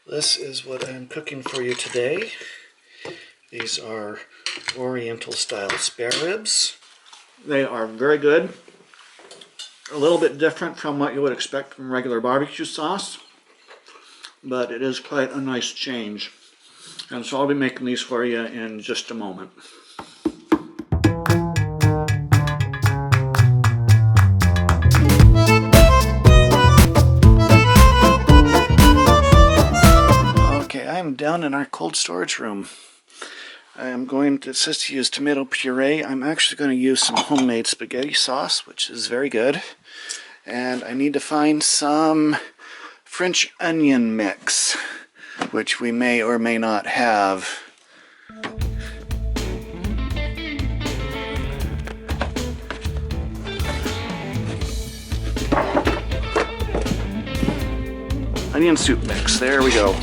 This is what I'm cooking for you today. These are Oriental style spare ribs. They are very good. A little bit different from what you would expect from regular barbecue sauce, but it is quite a nice change. And so I'll be making these for you in just a moment. Okay, I'm down in our cold storage room. I am going to, it says to use tomato puree. I'm actually going to use some homemade spaghetti sauce, which is very good. And I need to find some French onion mix, which we may or may not have. Onion soup mix, there we go.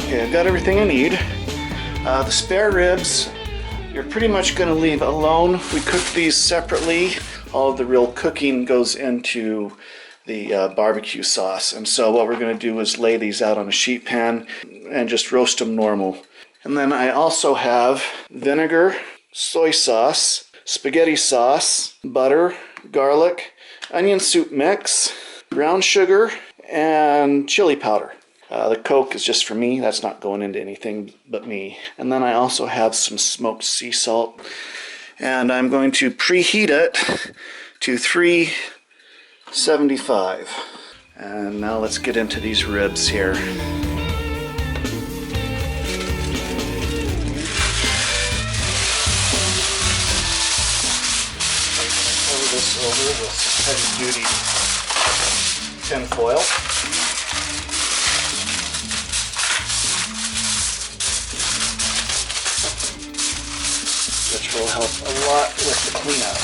Okay, I've got everything I need. The spare ribs, you're pretty much going to leave alone. We cook these separately. All of the real cooking goes into the barbecue sauce. And so what we're going to do is lay these out on a sheet pan and just roast them normal. And then I also have vinegar, soy sauce, spaghetti sauce, butter, garlic, onion soup mix, brown sugar, and chili powder. The Coke is just for me. That's not going into anything but me. And then I also have some smoked sea salt. And I'm going to preheat it to 375. And now let's get into these ribs here. Cover this over with some heavy-duty tin foil. Which will help a lot with the cleanup.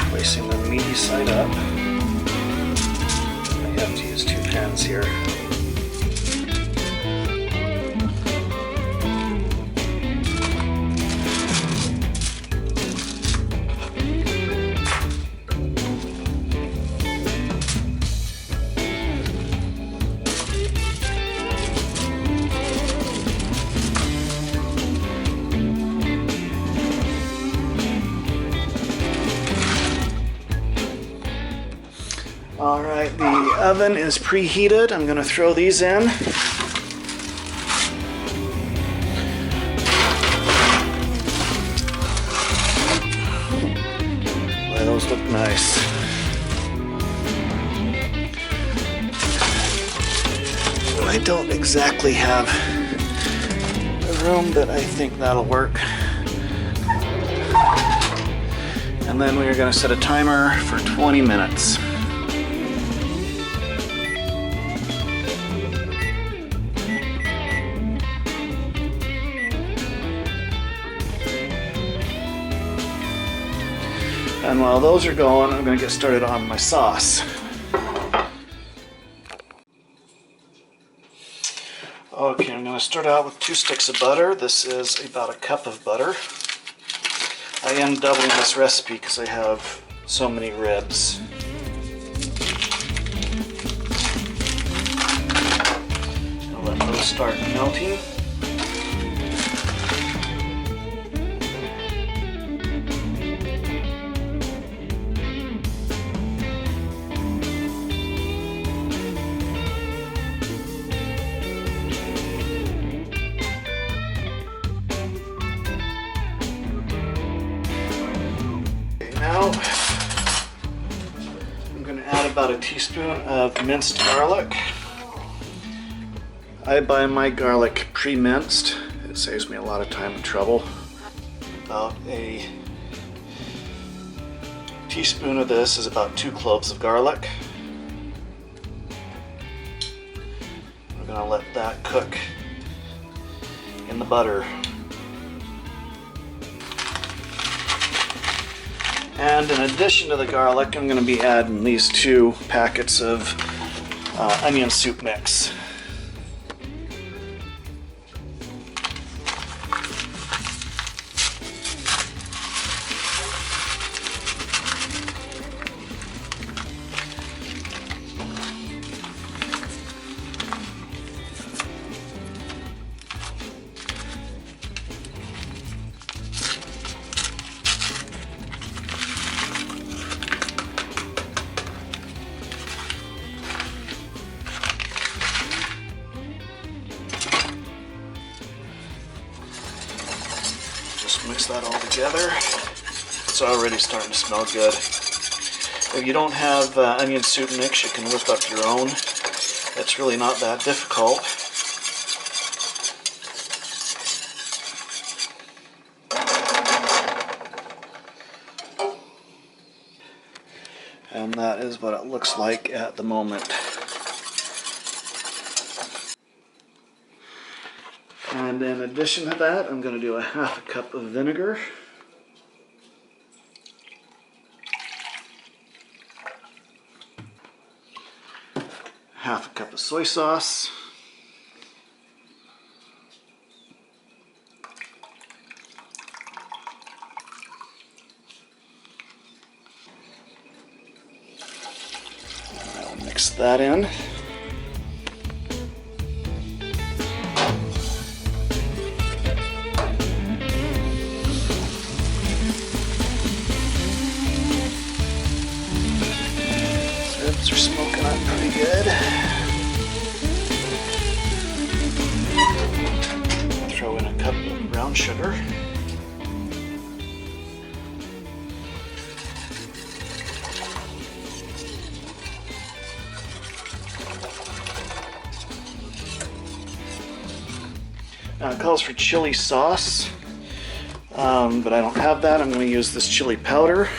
Placing the meaty side up. I have to use 2 pans here. Alright, the oven is preheated. I'm going to throw these in. Boy, those look nice. I don't exactly have a room, but I think that'll work. And then we're going to set a timer for 20 minutes. And while those are going, I'm going to get started on my sauce. Okay, I'm going to start out with 2 sticks of butter. This is about a cup of butter. I am doubling this recipe because I have so many ribs. I'll let those start melting. Now, I'm going to add about a teaspoon of minced garlic. I buy my garlic pre-minced. It saves me a lot of time and trouble. About a teaspoon of this is about 2 cloves of garlic. We're going to let that cook in the butter. And in addition to the garlic, I'm going to be adding these 2 packets of onion soup mix. Just mix that all together. It's already starting to smell good. If you don't have onion soup mix, you can whip up your own. It's really not that difficult. And that is what it looks like at the moment. And in addition to that, I'm going to do a half a cup of vinegar. Half a cup of soy sauce. I'll mix that in. Ribs are smoking up pretty good. Throw in a cup of brown sugar. Now it calls for chili sauce, but I don't have that. I'm going to use this chili powder.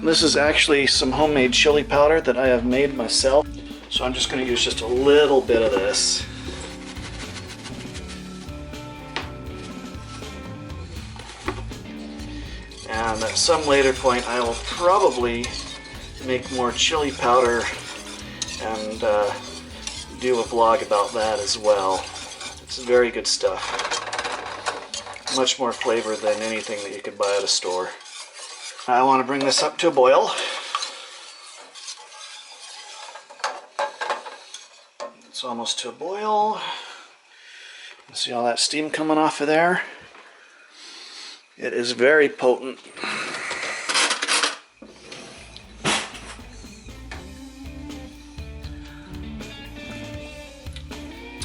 This is actually some homemade chili powder that I have made myself. So I'm just going to use just a little bit of this. And at some later point I will probably make more chili powder and do a vlog about that as well. It's very good stuff. Much more flavor than anything that you could buy at a store. I want to bring this up to a boil. It's almost to a boil. See all that steam coming off of there? It is very potent.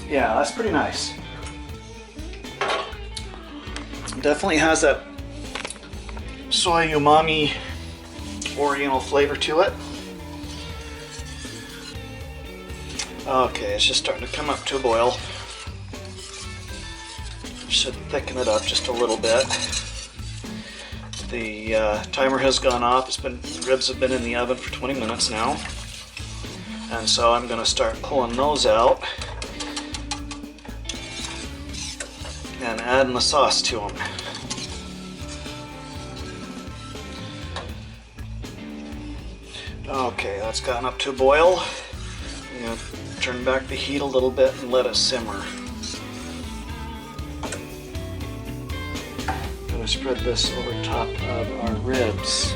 Yeah, that's pretty nice. Definitely has that soy umami Oriental flavor to it. Okay, it's just starting to come up to a boil. Should thicken it up just a little bit. The timer has gone off. Ribs have been in the oven for 20 minutes now. And so I'm going to start pulling those out and adding the sauce to them. Okay, that's gotten up to a boil. I'm going to turn back the heat a little bit and let it simmer. I'm going to spread this over top of our ribs.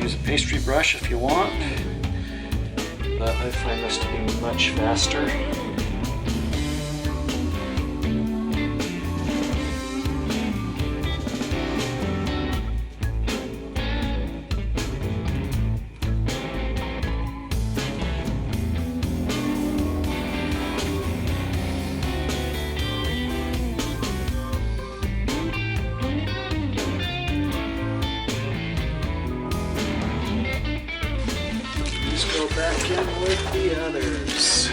Use a pastry brush if you want, but I find this to be much faster. Go back in with the others.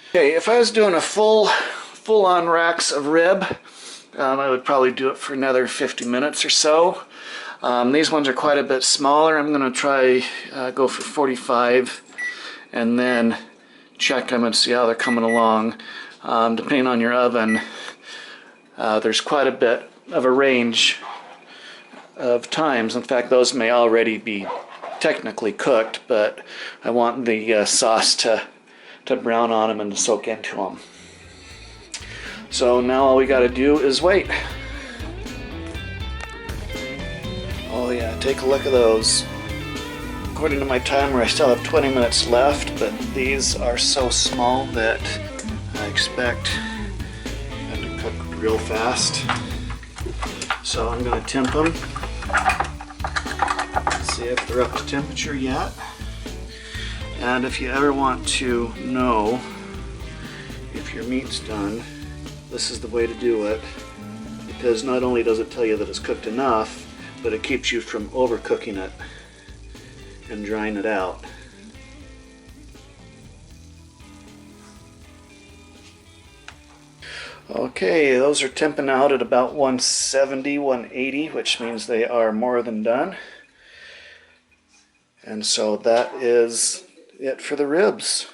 Okay, if I was doing a full-on racks of rib, I would probably do it for another 50 minutes or so. These ones are quite a bit smaller. I'm going to try go for 45 and then check them and see how they're coming along. Depending on your oven, there's quite a bit of a range of times. In fact, those may already be technically cooked, but I want the sauce to brown on them and to soak into them. So now all we got to do is wait. Oh yeah, take a look at those. According to my timer, I still have 20 minutes left, but these are so small that I expect them to cook real fast. So I'm going to temp them. See if they're up to temperature yet. And if you ever want to know if your meat's done, this is the way to do it, because not only does it tell you that it's cooked enough, but it keeps you from overcooking it and drying it out. Okay, those are temping out at about 170, 180, which means they are more than done. And so that is it for the ribs.